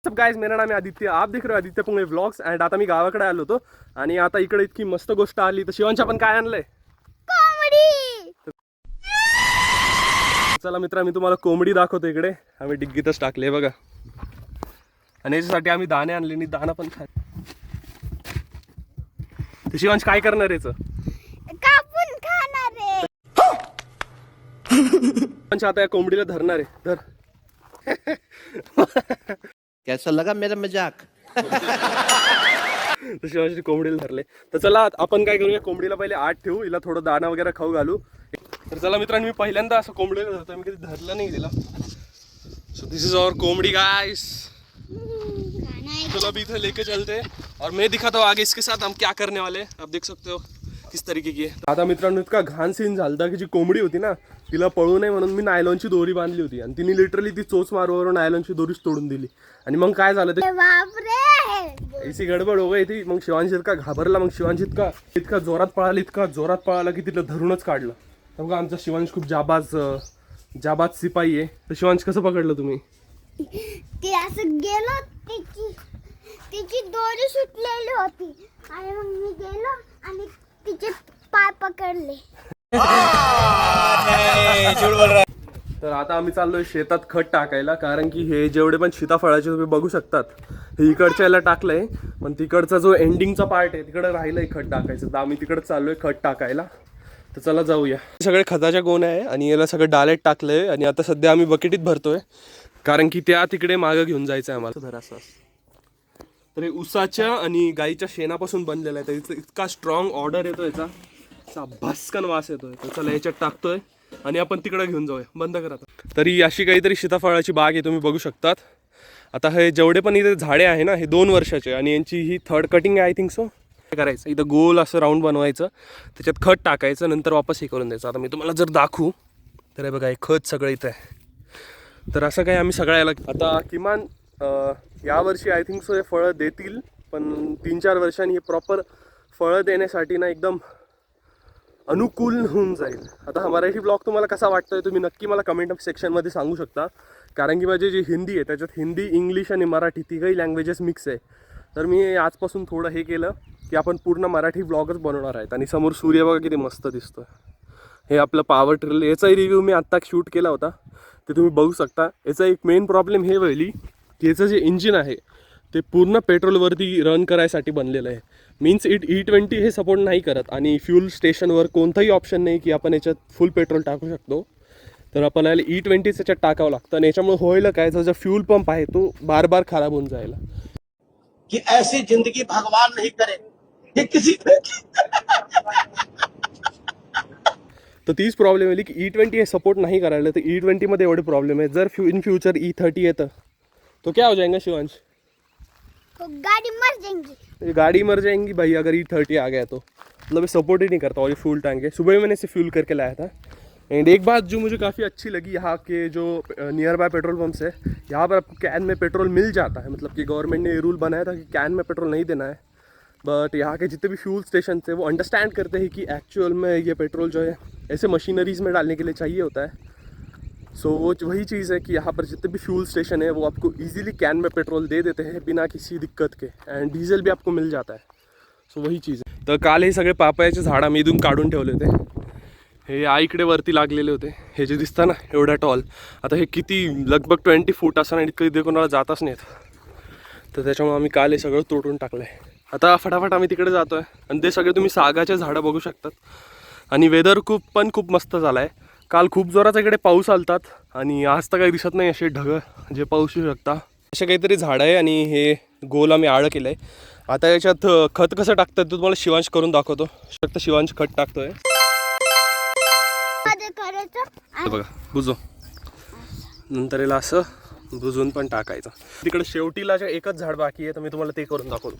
सब guys, मेरा नाम है आदित्य. आप देख रहे हो आदित्य पुंगळे व्लॉग्स. अँड आता मी गावाकडे आलो होतो आणि आता इकडे इतकी मस्त गोष्ट आली. तर शिवांश आपण काय आणलंय? कॉमेडी. चला मित्रा, मी तुम्हाला कोंबडी दाखवतो. इकडे आम्ही डिग्गीतच टाकले बघा. आणि याच्यासाठी आम्ही दाणे आणले आणि दाणा पण खाय. तर शिवांश काय करणार याचं? कापून खाणार आहे. शिवांश आता या कोंबडीला धरणार आहे. धर. कैसा लगा मेरा मजाक? तर शिवांशी कोंबडीला धरले. तर चला आपण काय करूया, कोंबडीला पहिले आत ठेवू, हिला थोडं दाणा वगैरे खाऊ घालू. तर चला मित्रांनो, मी पहिल्यांदा असं कोंबडीला धरतो. मी कधी धरलं नाही तिला. सो दिस इज आवर कोंबडी गाइस. चलो अभी इधर लेके चलते हैं और मैं दिखाता हूँ आगे इसके साथ हम क्या करने वाले हैं. आप देख सकते हो किस तरीके की है. आता मित्रांनो इतका घाण सीन झालता की जी कोंबडी होती ना, तिला पळू नये म्हणून मी नायलॉनची दोरी बांधली होती आणि तिने लिटरली ती चोच मारवरून नायलॉनची दोरीच तोडून दिली. आणि मग काय झालं ते, बापरे, ऐसी गडबड हो गई थी. मग शिवांश इतका घाबरला. मग शिवांश इतका जोरात पळाला की तिला धरूनच काढलं. बघा आमचा शिवांश खूप जाबाज सिपाही आहे. तर शिवांश कसं पकडलं तुम्ही? ते असं गेलो, तिची दोरी सुटलेली होती आणि मग मी गेलो आणि तिचे पाय पकडले. तर आता आम्ही चाललोय शेतात खत टाकायला. कारण की हे जेवढे पण सीताफळाचे तुम्ही बघू शकतात, हे इकडच्या याला टाकलंय, पण तिकडचा जो एंडिंगचा पार्ट आहे तिकडे राहिलंय खत टाकायचं. तर आम्ही तिकडे चाललोय खत टाकायला. तर चला जाऊया. सगळे खताच्या गोण्या आहे आणि याला सगळं डालेट टाकलंय. आणि आता सध्या आम्ही बकेटीत भरतोय कारण की त्या तिकडे मागं घेऊन जायचं आहे आम्हाला. धरासं तर हे उसाच्या आणि गाईच्या शेणापासून बनलेलं आहे. तर इतका स्ट्रॉंग ऑर्डर येतो याचा, असा भस्कन वास येतोय. तर चला याच्यात टाकतोय आणि आपण तिकडे घेऊन जाऊया. बंद करा. तरी अशी काहीतरी सीताफळाची बाग आहे, तुम्ही बघू शकतात. आता हे जेवढे पण इथे झाडे आहे ना, हे 2 वर्षाचे आणि यांची ही 3rd कटिंग आहे आय थिंक सो. करायचं इथं गोल असं राऊंड बनवायचं, त्याच्यात खत टाकायचं, नंतर वापस हे करून द्यायचं. आता मी तुम्हाला जर दाखवू तर हे बघा, हे खत सगळं इथं आहे. तर असं काही आम्ही सगळ्याला आता किमान यावर्षी आय थिंक सो हे फळं देतील, पण 3-4 वर्षांनी हे प्रॉपर फळं देण्यासाठी ना एकदम अनुकूल होऊन जाईल. आता हा मराठी ब्लॉग तुम्हाला कसा वाटतोय तुम्ही नक्की मला कमेंट सेक्शनमध्ये सांगू शकता. कारण की माझी जी हिंदी आहे त्याच्यात हिंदी, इंग्लिश आणि मराठी तिघही लँग्वेजेस मिक्स आहे. तर मी आजपासून थोडं हे केलं की आपण पूर्ण मराठी ब्लॉगच बनवणार आहेत. आणि समोर सूर्य बघा किती मस्त दिसतोय. हे आपलं पॉवर ट्रिल, याचाही रिव्ह्यू मी आत्ता शूट केला होता, ते तुम्ही बघू शकता. याचा एक मेन प्रॉब्लेम हे व्हायली की याचं जे इंजिन आहे ते पूर्ण पेट्रोलवरती रन करायसाठी बनलेलं आहे. मीन्स E20 हे सपोर्ट नाही करत. आणि फ्यूल स्टेशनवर कोणताही ऑप्शन नाही की आपण याच्यात फुल पेट्रोल टाकू शकतो. तर आपल्याला E20 याच्यात टाकावं लागतं. आणि याच्यामुळे होईल काय, जो फ्यूल पंप आहे तो बार बार खराब होऊन जायला. कि ऐसी जिंदगी भगवान नहीं करे ये किसी पे. तर तीच प्रॉब्लेम आहे की E20 हे सपोर्ट नहीं करायला. तर E20 मध्ये एवढे प्रॉब्लेम है. जर इन फ्यूचर E30 येतं तो क्या हो जाएगा शिवांश? तो गाड़ी मर जाएंगी. गाड़ी मर जाएंगी भाई अगर E30 आ गया तो. मतलब सपोर्ट ही नहीं करता. और ये फ्यूल टैंक है, सुबह मैंने इसे फ्यूल करके लाया था. एंड एक बात जो मुझे काफ़ी अच्छी लगी, यहाँ के जो नियर बाय पेट्रोल पंप्स है, यहाँ पर आपको कैन में पेट्रोल मिल जाता है. मतलब कि गवर्नमेंट ने ये रूल बनाया था कि कैन में पेट्रोल नहीं देना है. बट यहाँ के जितने भी फ्यूल स्टेशन थे वो अंडरस्टैंड करते हैं कि एक्चुअल में ये पेट्रोल जो है ऐसे मशीनरीज़ में डालने के लिए चाहिए होता है. सो वो वही चीज़ है कि यहाँ पर जितने भी फ्यूल स्टेशन है वो आपको इजीली कैन में पेट्रोल दे देते हैं बिना किसी दिक्कत के. एंड डीजल भी आपको मिल जाता है. सो वही चीज़ आहे. तर काल हे सगळे पापायाचे झाड आम्ही इथून काढून ठेवले होते. हे आईकडे वरती लागलेले होते, हे जे दिसतं ना एवढा टॉल. आता हे किती लगभग 20 फूट असं आणि इतकं इथे कोणाला जातच नाहीत. तर त्याच्यामुळे आम्ही काल हे सगळं तोडून टाकलं आहे. आता फटाफट आम्ही तिकडे जातो आहे. आणि ते सगळे तुम्ही सागाचे झाडं बघू शकतात. आणि वेदर खूप मस्त झाला आहे. काल खूप जोराचा इकडे पाऊस आलतात आणि आज तर काही दिसत नाही असे ढग जे पाऊस येऊ शकता. असे काहीतरी झाडं आहे आणि हे गोल आम्ही आळं केलं आहे. आता याच्यात खत कसं टाकतात ते तुम्हाला शिवांश करून दाखवतो. फक्त शिवांश खत टाकतोय. बघा बुजो, नंतर याला असं बुजून पण टाकायचं. तिकडे शेवटीला एकच झाड बाकी आहे, तर मी तुम्हाला ते करून दाखवतो.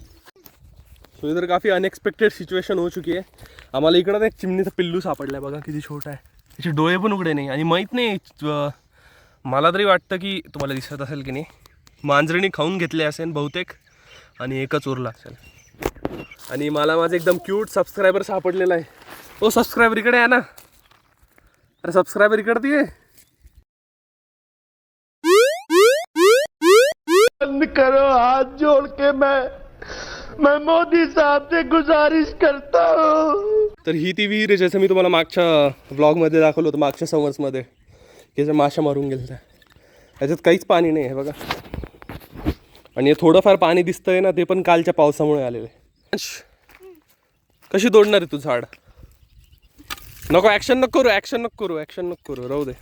सो इधर काफ़ी अनएक्सपेक्टेड सिच्युएशन हो चुकी आहे. आम्हाला इकडं एक चिमणीचा पिल्लू सापडला आहे. बघा किती छोटा आहे. त्याचे डोळे पण उघडे नाही. आणि माहीत नाही, मला तरी वाटतं की तुम्हाला दिसत असेल की नाही, मांजरीने खाऊन घेतले असेल बहुतेक आणि एकच उरला असेल. आणि मला माझं एकदम क्यूट सबस्क्रायबर सापडलेला आहे. ओ सबस्क्रायबर इकडे आहे ना. अरे सबस्क्रायबर इकडे बंद करो, हाथ जोड़ के मैं मोदी साहब से गुजारिश करता हूँ. तर ही ती विहीर आहे, जसं मी तुम्हाला मागच्या व्लॉगमध्ये दाखवलं होतं, मागच्या समर्समध्ये की जे माशा मारून गेल्या. त्याच्यात काहीच पाणी नाही आहे बघा. आणि हे थोडंफार पाणी दिसतंय ना, ते पण कालच्या पावसामुळे आलेलं आहे. कशी तोडणार आहे तू झाड? नको, ॲक्शन नको करू, ॲक्शन नको करू, ॲक्शन नको करू, राहू दे.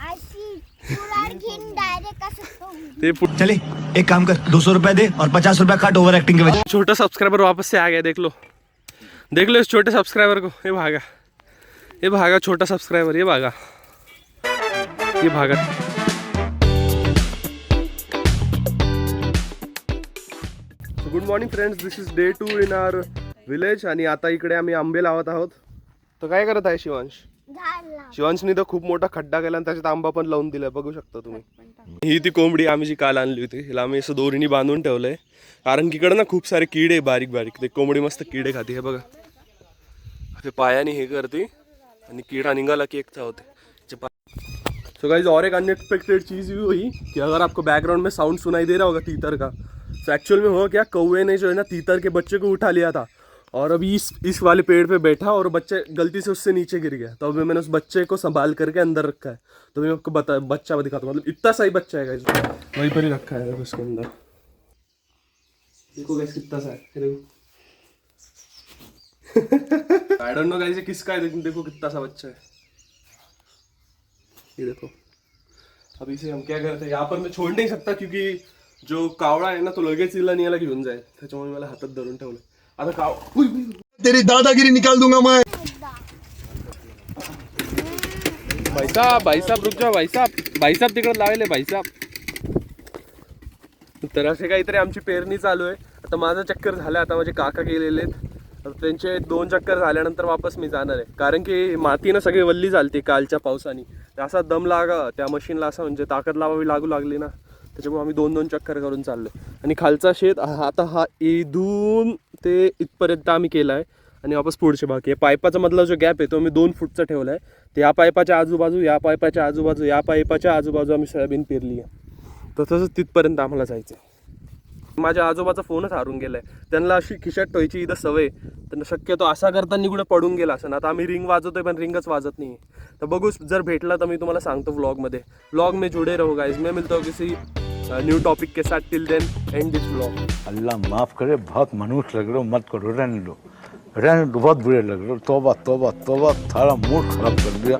अशी कुऱ्हाड घेऊन डायरेक्ट असं तोडून. ते चले एक काम कर, 200 रुपए दे और 50 रुपए काट ओवर एक्टिंग के वजह. छोटा सब्सक्राइबर वापस से आ गया, देख लो इस छोटे सब्सक्राइबर को. ये भागा छोटा सब्सक्राइबर, ये भागा. Good morning friends, this is day 2 in our village. आणि आता इकडे आम्ही आंबे लावत आहोत. तर काय करत आहे शिवांश? झाड लाव. शिवांशनी तर खूप मोठा खड्डा केला आणि त्याच्यात आंबा पण लावून दिलाय, बघू शकता तुम्ही. ही ती कोंबडी आम्ही जी काल आणली होती, हिला आम्ही असं दोरीने बांधून ठेवलंय, कारण की इकडे ना खूप सारे किडे बारीक बारीक. ते कोंबडी मस्त किडे खाते, हे बघा. ते पायाने हे करते आणि किडा निघाला की एक चावते. सो गाइस, और एक अनएक्सपेक्टेड चीज़ भी हुई कि अगर आपको बैकग्राउंड में साउंड सुनाई दे रहा होगा तीतर का, तो एक्चुअल में हुआ क्या, कौवे ने जो है ना तीतर के बच्चे को उठा लिया था और अभी इस वाले पेड़ पे बैठा और बच्चे गलती से उससे नीचे गिर गया. तो अभी मैंने उस बच्चे को संभाल करके अंदर रखा है. तो मैं आपको बच्चा दिखाता हूँ. मतलब इतना सही बच्चा है गाइस, वहीं पर ही रखा है उसके अंदर. देखो गाइस कितना सा है, देखो. आई डोंट नो गाइस ये किसका है, लेकिन देखो कितना सा बच्चा है. ये देखो. अब इसे हम क्या करते हैं, यहाँ पर मैं छोड़ नहीं सकता क्योंकि जो कावळा आहे ना तो लगेच हिला न्यायला घेऊन जाईल. त्याच्यामुळे मला हातात धरून ठेवलं. आता तेरी दादागिरी निकाल दूंगा मैं. भाई साहब रुक जाओ, भाई साहब तिकडे लावले भाई साहब. तर असे काहीतरी आमची पेरणी चालू आहे. आता माझा चक्कर झाला, आता माझे काका गेलेले आहेत. आता त्यांचे 2 चक्कर झाल्यानंतर वापस मी जाणार आहे, कारण की मातीनं सगळी वल्ली झालती कालच्या पावसाने. असा दम लागा त्या मशीनला, असं म्हणजे ताकद लावावी लागली ना, त्याच्यामुळे आम्ही 2-2 चक्कर करून चाललो. आणि खालचा शेत आता हा इथून ते इथपर्यंत आम्ही केला आहे आणि वापस पुढचे बाकी आहे. पाईपाचा मधला जो गॅप आहे तो आम्ही 2 फूटचा ठेवला आहे. तर या पाईपाच्या आजूबाजू, या पाईपाच्या आजूबाजू, या पाईपाच्या आजूबाजू आम्ही सोयाबीन पेरली आहे. तर तसंच तिथपर्यंत आम्हाला जायचं आहे. माझ्या आजोबाचा फोनच हारून गेलाय. त्यांना अशी खिशात ठेवायची इथं सवय, तर शक्यतो असा करताना कुठे पडून गेला असं. आता आम्ही रिंग वाजवतोय पण रिंगच वाजत नाही. तर बघू, जर भेटला तर मी तुम्हाला सांगतो व्लॉगमध्ये. व्लॉग में जुड़े रहो गाइस. मैं मिलता हूँ किसी न्यू टॉपिक के साथ. टिल देन एंड दिस व्लॉग. अल्लाह माफ करे, बहुत मनुष्य लग रहे हो, मत करो, रहने दो, बहुत बुरे लग रहे हो. तौबा तौबा तौबा, थारा मूड खराब कर दिया.